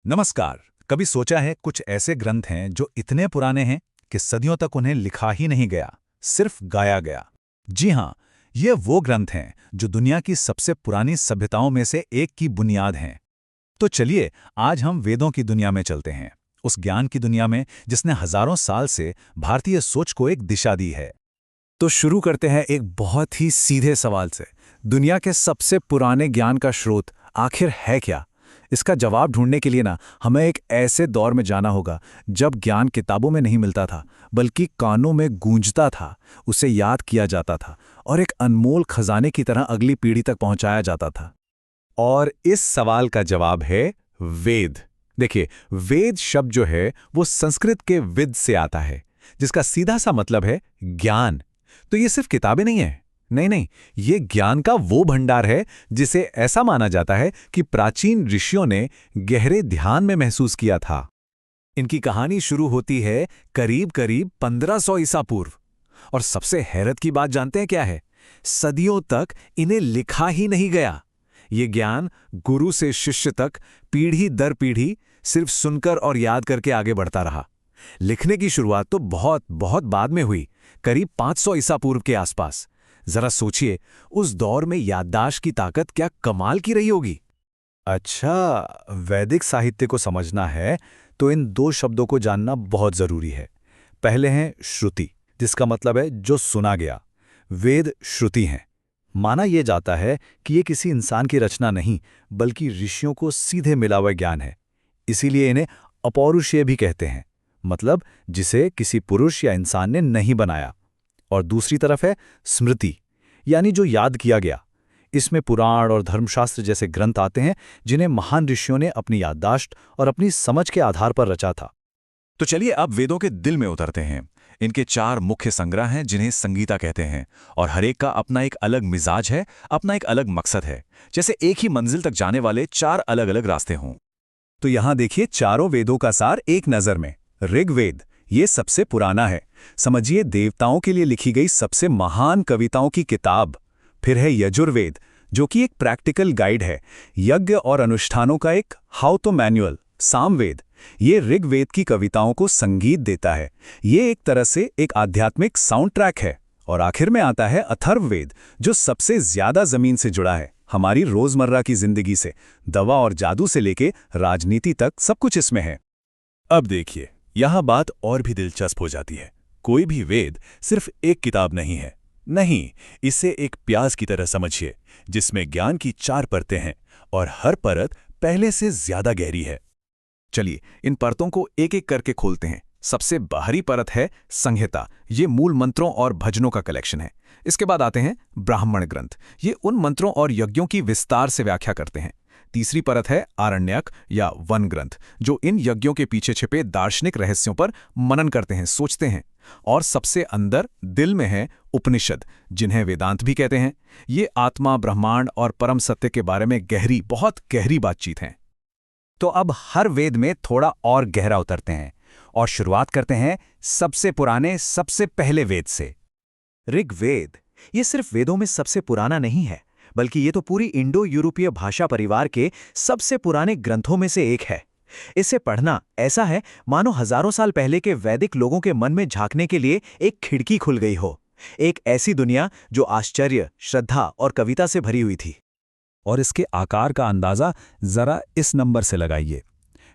नमस्कार। कभी सोचा है कुछ ऐसे ग्रंथ हैं जो इतने पुराने हैं कि सदियों तक उन्हें लिखा ही नहीं गया, सिर्फ गाया गया। जी हाँ, ये वो ग्रंथ हैं जो दुनिया की सबसे पुरानी सभ्यताओं में से एक की बुनियाद हैं। तो चलिए आज हम वेदों की दुनिया में चलते हैं, उस ज्ञान की दुनिया में जिसने हजारों साल से भारतीय सोच को एक दिशा दी है। तो शुरू करते हैं एक बहुत ही सीधे सवाल से। दुनिया के सबसे पुराने ज्ञान का स्रोत आखिर है क्या? इसका जवाब ढूंढने के लिए हमें एक ऐसे दौर में जाना होगा जब ज्ञान किताबों में नहीं मिलता था, बल्कि कानों में गूंजता था, उसे याद किया जाता था और एक अनमोल खजाने की तरह अगली पीढ़ी तक पहुंचाया जाता था। और इस सवाल का जवाब है वेद। देखिए, वेद शब्द जो है वो संस्कृत के विद से आता है, जिसका सीधा सा मतलब है ज्ञान। तो ये सिर्फ किताबें नहीं है, नहीं नहीं, ये ज्ञान का वो भंडार है जिसे ऐसा माना जाता है कि प्राचीन ऋषियों ने गहरे ध्यान में महसूस किया था। इनकी कहानी शुरू होती है करीब करीब 1500 ईसा पूर्व। और सबसे हैरत की बात जानते हैं क्या है? सदियों तक इन्हें लिखा ही नहीं गया। ये ज्ञान गुरु से शिष्य तक पीढ़ी दर पीढ़ी सिर्फ सुनकर और याद करके आगे बढ़ता रहा। लिखने की शुरुआत तो बहुत बहुत बाद में हुई, करीब 500 ईसा पूर्व के आसपास। जरा सोचिए, उस दौर में याददाश्त की ताकत क्या कमाल की रही होगी। अच्छा, वैदिक साहित्य को समझना है तो इन दो शब्दों को जानना बहुत जरूरी है। पहले हैं श्रुति, जिसका मतलब है जो सुना गया। वेद श्रुति हैं। माना यह जाता है कि ये किसी इंसान की रचना नहीं, बल्कि ऋषियों को सीधे मिला हुआ ज्ञान है। इसीलिए इन्हें अपौरुषेय भी कहते हैं, मतलब जिसे किसी पुरुष या इंसान ने नहीं बनाया। और दूसरी तरफ है स्मृति, यानी जो याद किया गया। इसमें पुराण और धर्मशास्त्र जैसे ग्रंथ आते हैं जिन्हें महान ऋषियों ने अपनी याददाश्त और अपनी समझ के आधार पर रचा था। तो चलिए अब वेदों के दिल में उतरते हैं। इनके 4 मुख्य संग्रह हैं जिन्हें संगीता कहते हैं, और हर एक का अपना एक अलग मिजाज है, अपना एक अलग मकसद है, जैसे एक ही मंजिल तक जाने वाले 4 अलग अलग रास्ते हों। तो यहां देखिए चारों वेदों का सार एक नजर में। ऋग्वेद, ये सबसे पुराना है, समझिए देवताओं के लिए लिखी गई सबसे महान कविताओं की किताब। फिर है यजुर्वेद, जो कि एक प्रैक्टिकल गाइड है, यज्ञ और अनुष्ठानों का एक हाउ तो मैनुअल। सामवेद, ये ऋग्वेद की कविताओं को संगीत देता है, ये एक तरह से एक आध्यात्मिक साउंड ट्रैक है। और आखिर में आता है अथर्ववेद, जो सबसे ज्यादा जमीन से जुड़ा है, हमारी रोजमर्रा की जिंदगी से, दवा और जादू से लेके राजनीति तक सब कुछ इसमें है। अब देखिए, यहां बात और भी दिलचस्प हो जाती है। कोई भी वेद सिर्फ एक किताब नहीं है, नहीं, इसे एक प्याज की तरह समझिए, जिसमें ज्ञान की 4 परतें हैं और हर परत पहले से ज्यादा गहरी है। चलिए इन परतों को एक एक करके खोलते हैं। सबसे बाहरी परत है संहिता, ये मूल मंत्रों और भजनों का कलेक्शन है। इसके बाद आते हैं ब्राह्मण ग्रंथ, ये उन मंत्रों और यज्ञों की विस्तार से व्याख्या करते हैं। तीसरी परत है आरण्यक या वन ग्रंथ, जो इन यज्ञों के पीछे छिपे दार्शनिक रहस्यों पर मनन करते हैं, सोचते हैं। और सबसे अंदर दिल में है उपनिषद, जिन्हें वेदांत भी कहते हैं। ये आत्मा, ब्रह्मांड और परम सत्य के बारे में गहरी, बहुत गहरी बातचीत है। तो अब हर वेद में थोड़ा और गहरा उतरते हैं और शुरुआत करते हैं सबसे पुराने, सबसे पहले वेद से। ऋग्वेद, ये सिर्फ वेदों में सबसे पुराना नहीं है, बल्कि ये तो पूरी इंडो यूरोपीय भाषा परिवार के सबसे पुराने ग्रंथों में से एक है। इसे पढ़ना ऐसा है मानो हजारों साल पहले के वैदिक लोगों के मन में झांकने के लिए एक खिड़की खुल गई हो, एक ऐसी दुनिया जो आश्चर्य, श्रद्धा और कविता से भरी हुई थी। और इसके आकार का अंदाजा जरा इस नंबर से लगाइए।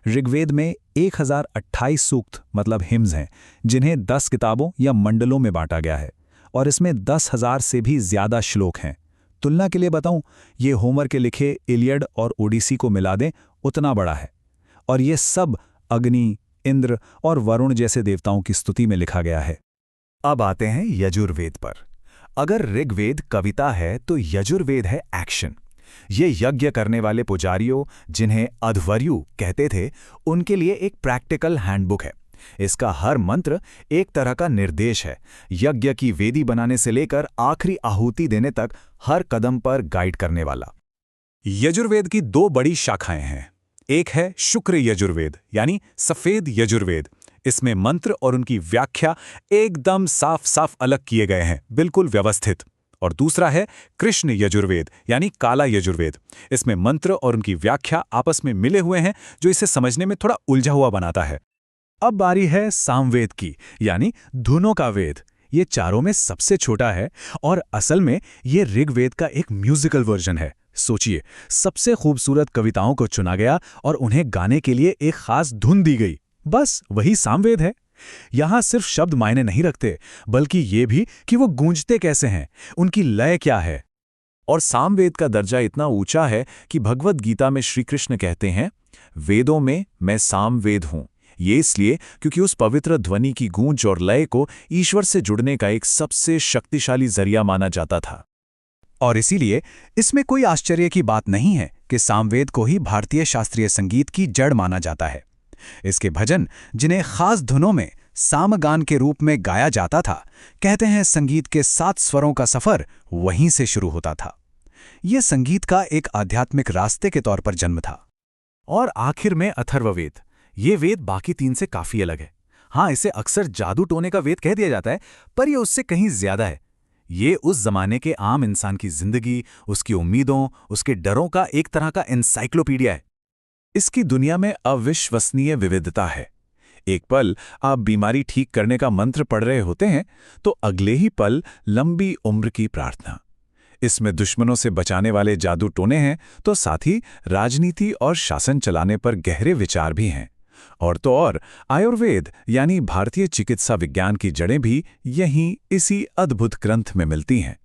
ऋग्वेद में 1028 सूक्त मतलब हिम्स हैं, जिन्हें 10 किताबों या मंडलों में बांटा गया है, और इसमें 10,000 से भी ज्यादा श्लोक हैं। तुलना के लिए बताऊं, ये होमर के लिखे इलियड और ओडिसी को मिला दें उतना बड़ा है। और ये सब अग्नि, इंद्र और वरुण जैसे देवताओं की स्तुति में लिखा गया है। अब आते हैं यजुर्वेद पर। अगर ऋग्वेद कविता है तो यजुर्वेद है एक्शन। ये यज्ञ करने वाले पुजारियों, जिन्हें अध्वर्यु कहते थे, उनके लिए एक प्रैक्टिकल हैंडबुक है। इसका हर मंत्र एक तरह का निर्देश है, यज्ञ की वेदी बनाने से लेकर आखिरी आहुति देने तक हर कदम पर गाइड करने वाला। यजुर्वेद की 2 बड़ी शाखाएं हैं। एक है शुक्र यजुर्वेद, यानी सफेद यजुर्वेद। इसमें मंत्र और उनकी व्याख्या एकदम साफ साफ अलग किए गए हैं, बिल्कुल व्यवस्थित। और दूसरा है कृष्ण यजुर्वेद यानी काला यजुर्वेद। इसमें मंत्र और उनकी व्याख्या आपस में मिले हुए हैं, जो इसे समझने में थोड़ा उलझा हुआ बनाता है। अब बारी है सामवेद की, यानी धुनों का वेद। ये चारों में सबसे छोटा है और असल में ये ऋग्वेद का एक म्यूजिकल वर्जन है। सोचिए, सबसे खूबसूरत कविताओं को चुना गया और उन्हें गाने के लिए एक खास धुन दी गई। बस वही सामवेद है। यहां सिर्फ शब्द मायने नहीं रखते, बल्कि ये भी कि वो गूंजते कैसे हैं, उनकी लय क्या है। और सामवेद का दर्जा इतना ऊंचा है कि भगवद गीता में श्री कृष्ण कहते हैं, वेदों में मैं सामवेद हूं। ये इसलिए क्योंकि उस पवित्र ध्वनि की गूंज और लय को ईश्वर से जुड़ने का एक सबसे शक्तिशाली जरिया माना जाता था। और इसीलिए इसमें कोई आश्चर्य की बात नहीं है कि सामवेद को ही भारतीय शास्त्रीय संगीत की जड़ माना जाता है। इसके भजन, जिन्हें खास धुनों में सामगान के रूप में गाया जाता था, कहते हैं संगीत के 7 स्वरों का सफर वहीं से शुरू होता था। यह संगीत का एक आध्यात्मिक रास्ते के तौर पर जन्म था। और आखिर में अथर्ववेद। ये वेद बाकी 3 से काफी अलग है। हाँ, इसे अक्सर जादू टोने का वेद कह दिया जाता है, पर यह उससे कहीं ज्यादा है। ये उस जमाने के आम इंसान की जिंदगी, उसकी उम्मीदों, उसके डरों का एक तरह का एनसाइक्लोपीडिया है। इसकी दुनिया में अविश्वसनीय विविधता है। एक पल आप बीमारी ठीक करने का मंत्र पढ़ रहे होते हैं, तो अगले ही पल लंबी उम्र की प्रार्थना। इसमें दुश्मनों से बचाने वाले जादू टोने हैं, तो साथ ही राजनीति और शासन चलाने पर गहरे विचार भी हैं। और तो और आयुर्वेद यानी भारतीय चिकित्सा विज्ञान की जड़ें भी यहीं इसी अद्भुत ग्रंथ में मिलती हैं।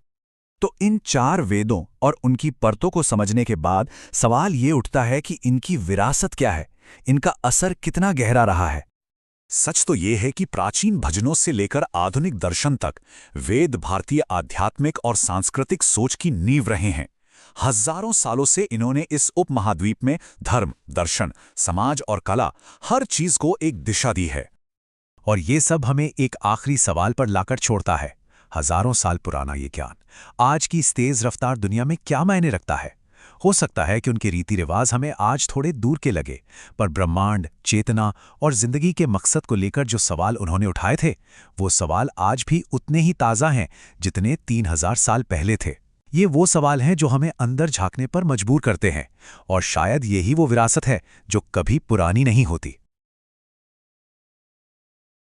तो इन 4 वेदों और उनकी परतों को समझने के बाद सवाल ये उठता है कि इनकी विरासत क्या है, इनका असर कितना गहरा रहा है। सच तो ये है कि प्राचीन भजनों से लेकर आधुनिक दर्शन तक वेद भारतीय आध्यात्मिक और सांस्कृतिक सोच की नींव रहे हैं। हजारों सालों से इन्होंने इस उपमहाद्वीप में धर्म, दर्शन, समाज और कला, हर चीज को एक दिशा दी है। और ये सब हमें एक आखिरी सवाल पर लाकर छोड़ता है। हजारों साल पुराना ये ज्ञान आज की इस तेज रफ्तार दुनिया में क्या मायने रखता है? हो सकता है कि उनके रीति रिवाज हमें आज थोड़े दूर के लगे, पर ब्रह्मांड, चेतना और जिंदगी के मकसद को लेकर जो सवाल उन्होंने उठाए थे, वो सवाल आज भी उतने ही ताज़ा हैं जितने 3000 साल पहले थे। ये वो सवाल हैं जो हमें अंदर झांकने पर मजबूर करते हैं, और शायद यही वो विरासत है जो कभी पुरानी नहीं होती।